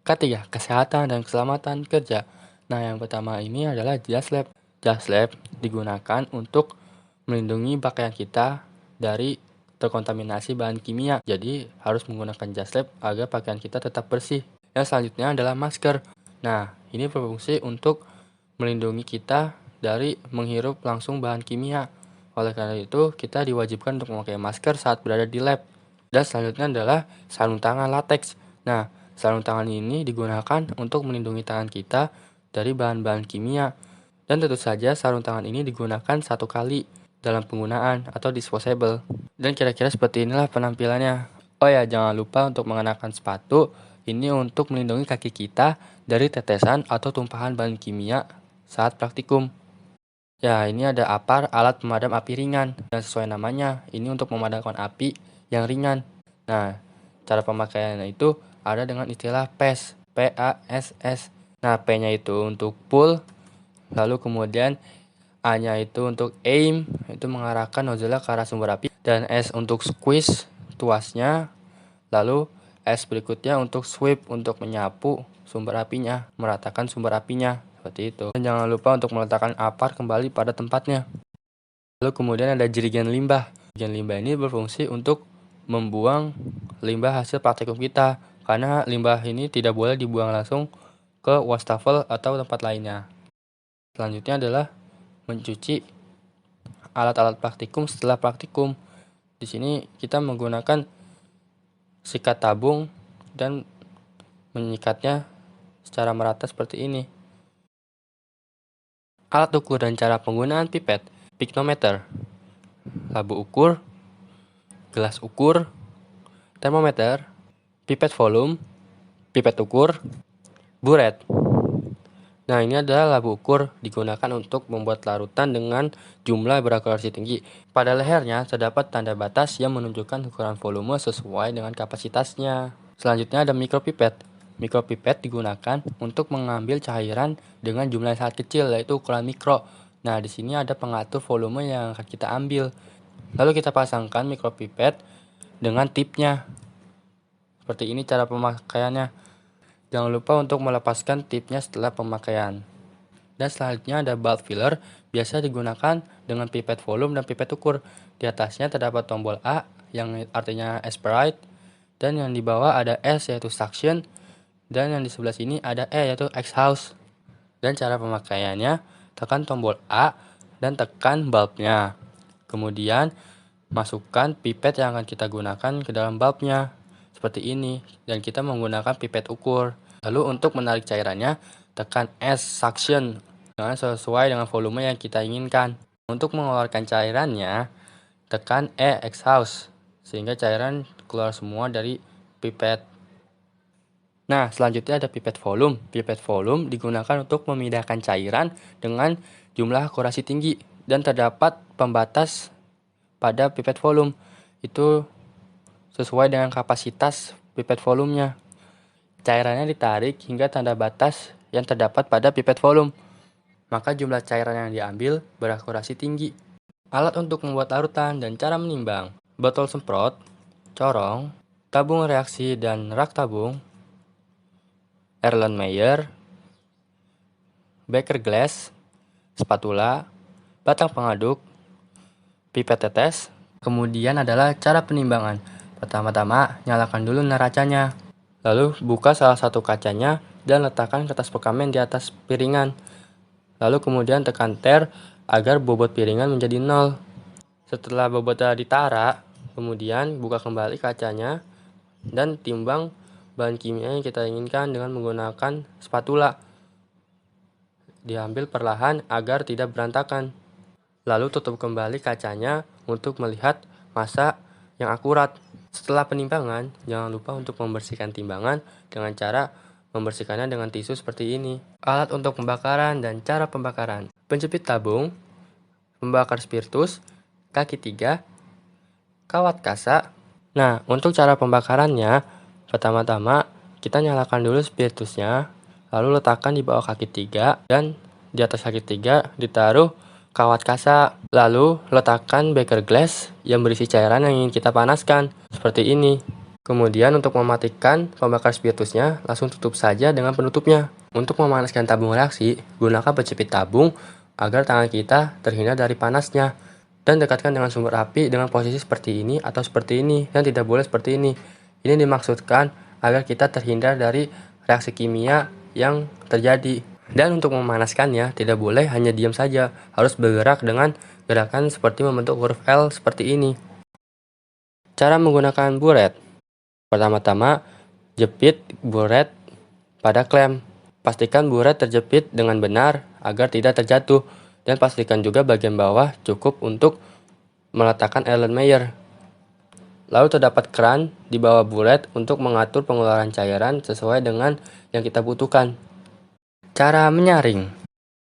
Ketiga, kesehatan dan keselamatan kerja. Nah, yang pertama ini adalah jas lab. Jas lab digunakan untuk melindungi pakaian kita dari terkontaminasi bahan kimia. Jadi, harus menggunakan jas lab agar pakaian kita tetap bersih. Yang selanjutnya adalah masker. Nah, ini berfungsi untuk melindungi kita dari menghirup langsung bahan kimia. Oleh karena itu, kita diwajibkan untuk memakai masker saat berada di lab. Dan selanjutnya adalah sarung tangan latex. Nah, sarung tangan ini digunakan untuk melindungi tangan kita dari bahan-bahan kimia. Dan tentu saja sarung tangan ini digunakan satu kali dalam penggunaan atau disposable. Dan kira-kira seperti inilah penampilannya. Oh ya, jangan lupa untuk mengenakan sepatu. Ini untuk melindungi kaki kita dari tetesan atau tumpahan bahan kimia saat praktikum. Ya, ini ada APAR, alat pemadam api ringan. Dan sesuai namanya, ini untuk memadamkan api yang ringan. Nah, cara pemakaiannya itu ada dengan istilah PASS, PASS. Nah, P-nya itu untuk pull, lalu kemudian A-nya itu untuk aim, itu mengarahkan nozzle ke arah sumber api. Dan S untuk squeeze, tuasnya. Lalu S berikutnya untuk sweep, untuk menyapu sumber apinya, meratakan sumber apinya. Seperti itu. Dan jangan lupa untuk meletakkan APAR kembali pada tempatnya. Lalu kemudian ada jerigen limbah. Jerigen limbah ini berfungsi untuk membuang limbah hasil praktikum kita. Karena limbah ini tidak boleh dibuang langsung ke wastafel atau tempat lainnya. Selanjutnya adalah mencuci alat-alat praktikum setelah praktikum. Di sini kita menggunakan sikat tabung dan menyikatnya secara merata seperti ini. Alat ukur dan cara penggunaan pipet, piknometer, labu ukur, gelas ukur, termometer, pipet volume, pipet ukur, buret. Nah, ini adalah labu ukur digunakan untuk membuat larutan dengan jumlah berakurasi tinggi. Pada lehernya terdapat tanda batas yang menunjukkan ukuran volume sesuai dengan kapasitasnya. Selanjutnya ada mikropipet. Mikropipet digunakan untuk mengambil cairan dengan jumlah yang sangat kecil, yaitu ukuran mikro. Nah, di sini ada pengatur volume yang akan kita ambil. Lalu kita pasangkan mikropipet dengan tipnya. Seperti ini cara pemakaiannya. Jangan lupa untuk melepaskan tipnya setelah pemakaian. Dan selanjutnya ada bulb filler, biasa digunakan dengan pipet volume dan pipet ukur. Di atasnya terdapat tombol A yang artinya aspirate, dan yang di bawah ada S yaitu suction, dan yang di sebelah sini ada E yaitu exhaust. Dan cara pemakaiannya, tekan tombol A dan tekan bulbnya. Kemudian masukkan pipet yang akan kita gunakan ke dalam bulbnya seperti ini, dan kita menggunakan pipet ukur. Lalu untuk menarik cairannya, tekan S suction dengan sesuai dengan volume yang kita inginkan. Untuk mengeluarkan cairannya, tekan E exhaust sehingga cairan keluar semua dari pipet. Nah, selanjutnya ada pipet volume. Pipet volume digunakan untuk memindahkan cairan dengan jumlah akurasi tinggi, dan terdapat pembatas pada pipet volume. Itu sesuai dengan kapasitas pipet volumenya. Cairannya ditarik hingga tanda batas yang terdapat pada pipet volume. Maka jumlah cairan yang diambil berakurasi tinggi. Alat untuk membuat larutan dan cara menimbang. Botol semprot, corong, tabung reaksi dan rak tabung, Erlenmeyer, beker glass, spatula, batang pengaduk, pipet tetes. Kemudian adalah cara penimbangan. Pertama-tama, nyalakan dulu neracanya. Lalu buka salah satu kacanya dan letakkan kertas perkamen di atas piringan. Lalu kemudian tekan enter agar bobot piringan menjadi 0. Setelah bobotnya ditara, kemudian buka kembali kacanya dan timbang bahan kimia yang kita inginkan dengan menggunakan spatula. Diambil perlahan agar tidak berantakan. Lalu tutup kembali kacanya untuk melihat massa yang akurat. Setelah penimbangan, jangan lupa untuk membersihkan timbangan dengan cara membersihkannya dengan tisu seperti ini. Alat untuk pembakaran dan cara pembakaran. Penjepit tabung, pembakar spiritus, kaki 3, kawat kasa. Nah, untuk cara pembakarannya, pertama-tama kita nyalakan dulu spiritusnya, lalu letakkan di bawah kaki 3, dan di atas kaki 3 ditaruh kawat kasa. Lalu letakkan beker glass yang berisi cairan yang ingin kita panaskan, seperti ini. Kemudian untuk mematikan pembakar spiritusnya, langsung tutup saja dengan penutupnya. Untuk memanaskan tabung reaksi, gunakan pecepit tabung agar tangan kita terhindar dari panasnya. Dan dekatkan dengan sumber api dengan posisi seperti ini atau seperti ini, dan tidak boleh seperti ini. Ini dimaksudkan agar kita terhindar dari reaksi kimia yang terjadi. Dan untuk memanaskannya, tidak boleh hanya diam saja, harus bergerak dengan gerakan seperti membentuk huruf L seperti ini. Cara menggunakan buret. Pertama-tama, jepit buret pada klem. Pastikan buret terjepit dengan benar agar tidak terjatuh, dan pastikan juga bagian bawah cukup untuk meletakkan Erlenmeyer. Lalu terdapat keran di bawah buret untuk mengatur pengeluaran cairan sesuai dengan yang kita butuhkan. Cara menyaring.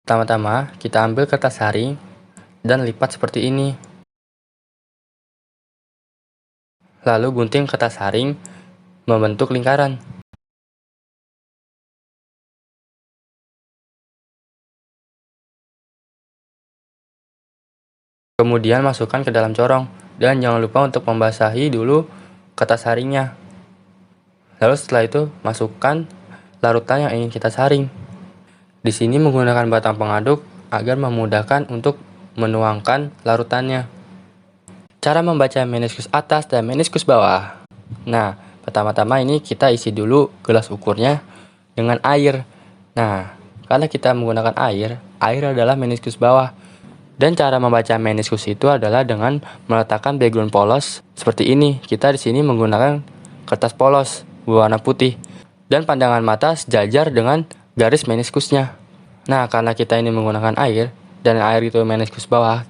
Pertama-tama, kita ambil kertas saring dan lipat seperti ini. Lalu gunting kertas saring membentuk lingkaran. Kemudian masukkan ke dalam corong, dan jangan lupa untuk membasahi dulu kertas saringnya. Lalu setelah itu masukkan larutan yang ingin kita saring. Di sini menggunakan batang pengaduk agar memudahkan untuk menuangkan larutannya. Cara membaca meniskus atas dan meniskus bawah. Nah, pertama-tama ini kita isi dulu gelas ukurnya dengan air. Nah, karena kita menggunakan air adalah meniskus bawah. Dan cara membaca meniskus itu adalah dengan meletakkan background polos seperti ini. Kita di sini menggunakan kertas polos berwarna putih dan pandangan mata sejajar dengan garis meniskusnya. Nah, karena kita ini menggunakan air dan air itu meniskus bawah,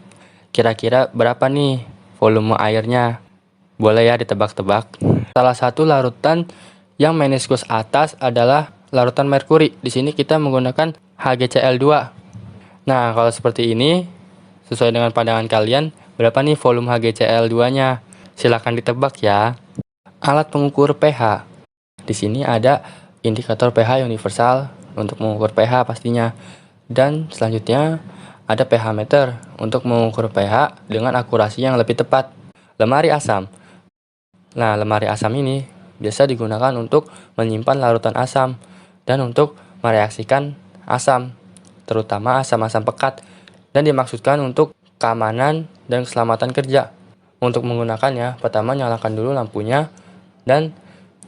kira-kira berapa nih volume airnya? Boleh ya ditebak-tebak. Salah satu larutan yang meniskus atas adalah larutan merkuri. Di sini kita menggunakan HgCl2. Nah, kalau seperti ini, sesuai dengan pandangan kalian, berapa nih volume HgCl2-nya? Silahkan ditebak ya. Alat pengukur pH. Di sini ada indikator pH universal untuk mengukur pH pastinya. Dan selanjutnya ada pH meter untuk mengukur pH dengan akurasi yang lebih tepat. Lemari asam. Nah, lemari asam ini biasa digunakan untuk menyimpan larutan asam dan untuk mereaksikan asam, terutama asam-asam pekat, dan dimaksudkan untuk keamanan dan keselamatan kerja. Untuk menggunakannya, pertama nyalakan dulu lampunya dan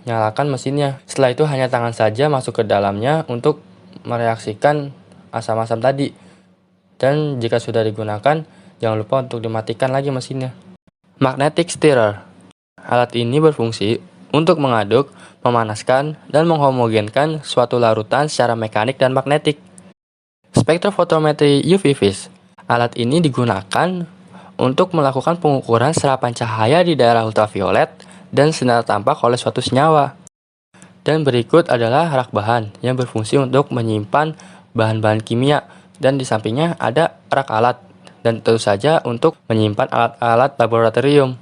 nyalakan mesinnya. Setelah itu hanya tangan saja masuk ke dalamnya untuk mereaksikan asam-asam tadi. Dan jika sudah digunakan, jangan lupa untuk dimatikan lagi mesinnya. Magnetic stirrer. Alat ini berfungsi untuk mengaduk, memanaskan, dan menghomogenkan suatu larutan secara mekanik dan magnetik. Spektrofotometri UV vis. Alat ini digunakan untuk melakukan pengukuran serapan cahaya di daerah ultraviolet dan sinar tampak oleh suatu senyawa. Dan berikut adalah rak bahan yang berfungsi untuk menyimpan bahan-bahan kimia, dan di sampingnya ada rak alat, dan tentu saja untuk menyimpan alat-alat laboratorium.